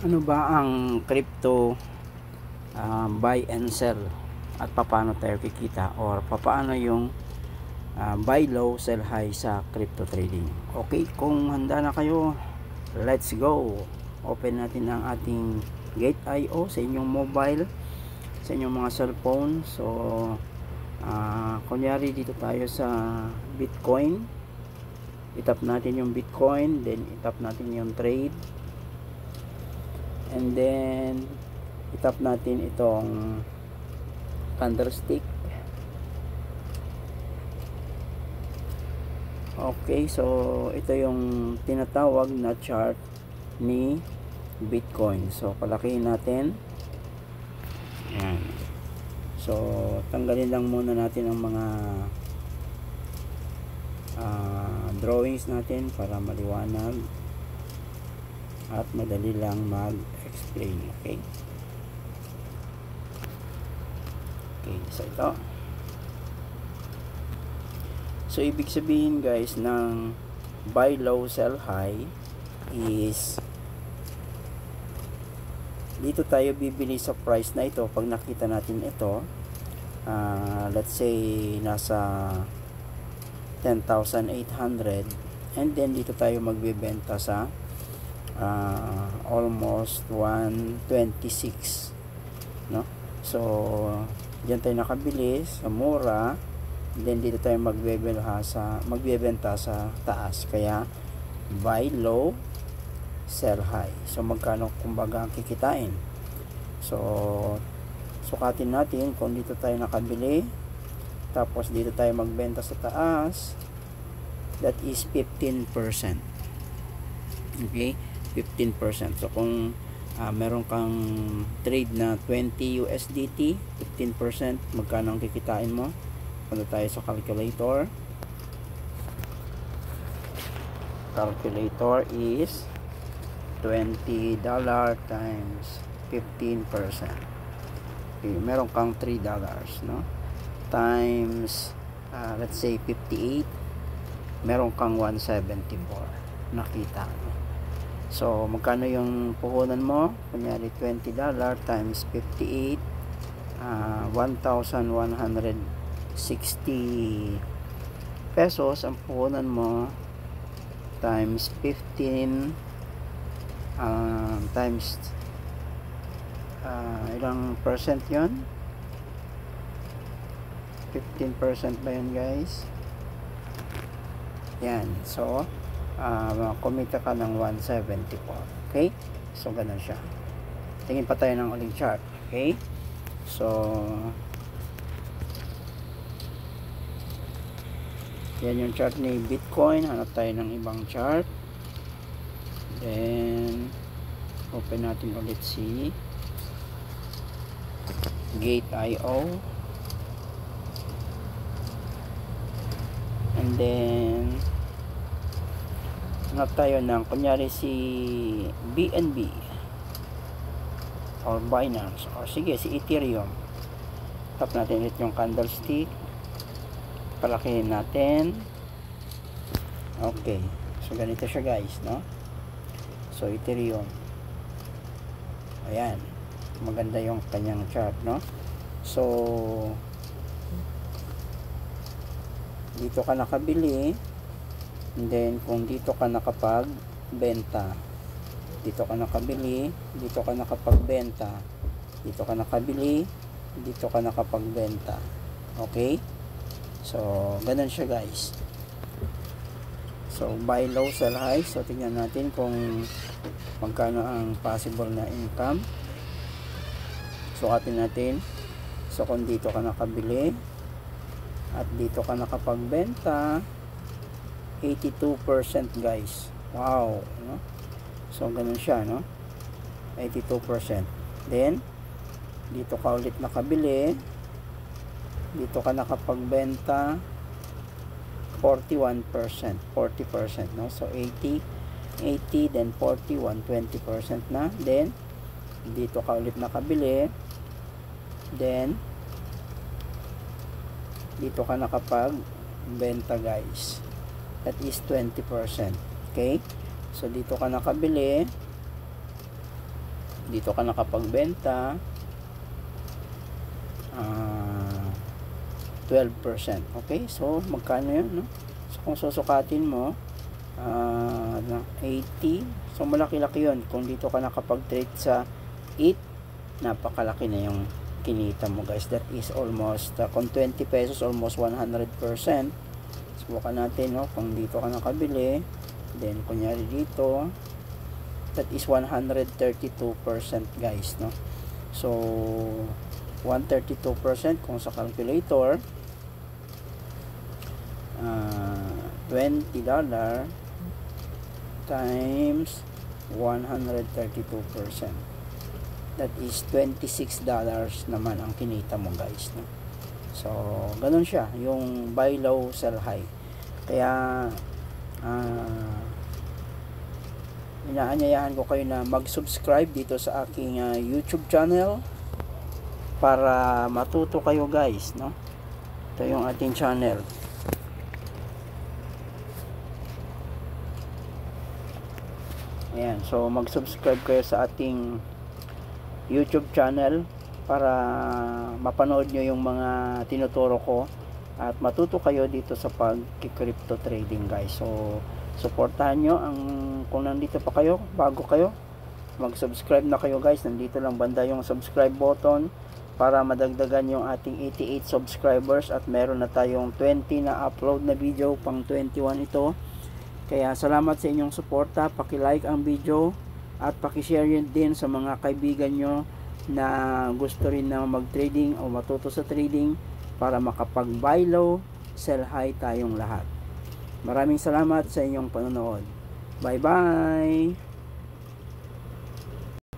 Ano ba ang crypto buy and sell at paano tayo kikita or paano yung buy low sell high sa crypto trading? Okay, kung handa na kayo, let's go. Open natin ang ating Gate.io sa inyong mobile, sa inyong mga cellphone. So kunyari dito tayo sa Bitcoin, itap natin yung Bitcoin, then itap natin yung trade, and then itap natin itong candlestick. Okay, so ito yung tinatawag na chart ni Bitcoin. So palakihin natin. Ayan. So tanggalin lang muna natin ang mga drawings natin para maliwanag at madali lang mag-explain. Okay, so ito. So ibig sabihin guys ng buy low sell high is dito tayo bibili sa price na ito. Pag nakita natin ito, let's say nasa 10,800, and then dito tayo magbebenta sa almost 126, no? So diyan tayo nakabili sa mura, then dito tayo magbebenta sa taas. Kaya buy low sell high. So magkano kumbaga ang kikitain? So sukatin natin kung dito tayo nakabili, tapos dito tayo magbenta sa taas, that is 15%. Okay, 15%. So kung meron kang trade na 20 USDT, 15%, magkano ang kikitain mo? Punta tayo sa calculator. Calculator is $20 times 15%. Okay, meron kang $3, no? Times let's say 58, meron kang 174 nakita, no? So magkano yung puhunan mo? Kunyari $20 times 58, 1,160 pesos ang puhunan mo, times 15 times ilang percent yun? 15% ba yun guys? Yan. So kumita ka ng 174. Okay, so ganun siya. Tingin pa tayo ng uling chart. Okay, so yan yung chart ni Bitcoin. Hanap tayo ng ibang chart, then open natin ulit si Gate.io, and then hanap tayo ng kunyari si BNB or Binance, or sige si Ethereum. Tap natin ulit yung candlestick, palakihin natin. Okay, so ganito siya guys, no? So Ethereum, ayan, maganda yung kanyang chart, no? So dito ka nakabili, and then kung dito ka nakapagbenta, dito ka nakabili, dito ka nakapagbenta, dito ka nakabili, dito ka nakapagbenta. Okay, so ganun siya guys. So buy low sell high. So tingnan natin kung magkano ang possible na income. Sukatin natin. So kung dito ka nakabili at dito ka nakapagbenta, 82% guys. Wow, no? So ganun siya, no? 82%. Then dito ka ulit nakabili, dito ka nakapagbenta, 41%, 40%, no? So 80, then 41, 20% na. Then dito ka ulit nakabili, then dito ka nakapagbenta guys, that is 20%. Okay, so dito ka nakabili, dito ka nakapagbenta 12%. Okay, so magkano yun, no? So kung susukatin mo 80, so malaki-laki yun. Kung dito ka nakapag-trade sa 8, napakalaki na yung kinita mo, guys. That is almost kung 20 pesos, almost 100%. Subukan natin, no? Kung dito ka nakabili, then kunyari dito, that is 132%, guys, no? So 132% kung sa calculator, $20 times 132%, that is $26 naman ang kinita mo, guys, no? So ganun siya yung buy low sell high. Kaya inaanyayahan ko kayo na mag-subscribe dito sa aking YouTube channel para matuto kayo, guys, no? Ito yung ating channel. Ayan, so mag-subscribe kayo sa ating YouTube channel para mapanood nyo yung mga tinuturo ko at matuto kayo dito sa pag-crypto trading, guys. So suportahan nyo kung nandito pa kayo, bago kayo, mag-subscribe na kayo, guys. Nandito lang banda yung subscribe button para madagdagan yung ating 88 subscribers at meron na tayong 20 na upload na video, pang 21 ito. Kaya salamat sa inyong suporta. Paki-like ang video at paki-share yun din sa mga kaibigan nyo na gusto rin na mag-trading o matuto sa trading para makapag-buy low, sell high tayong lahat. Maraming salamat sa inyong panonood. Bye-bye!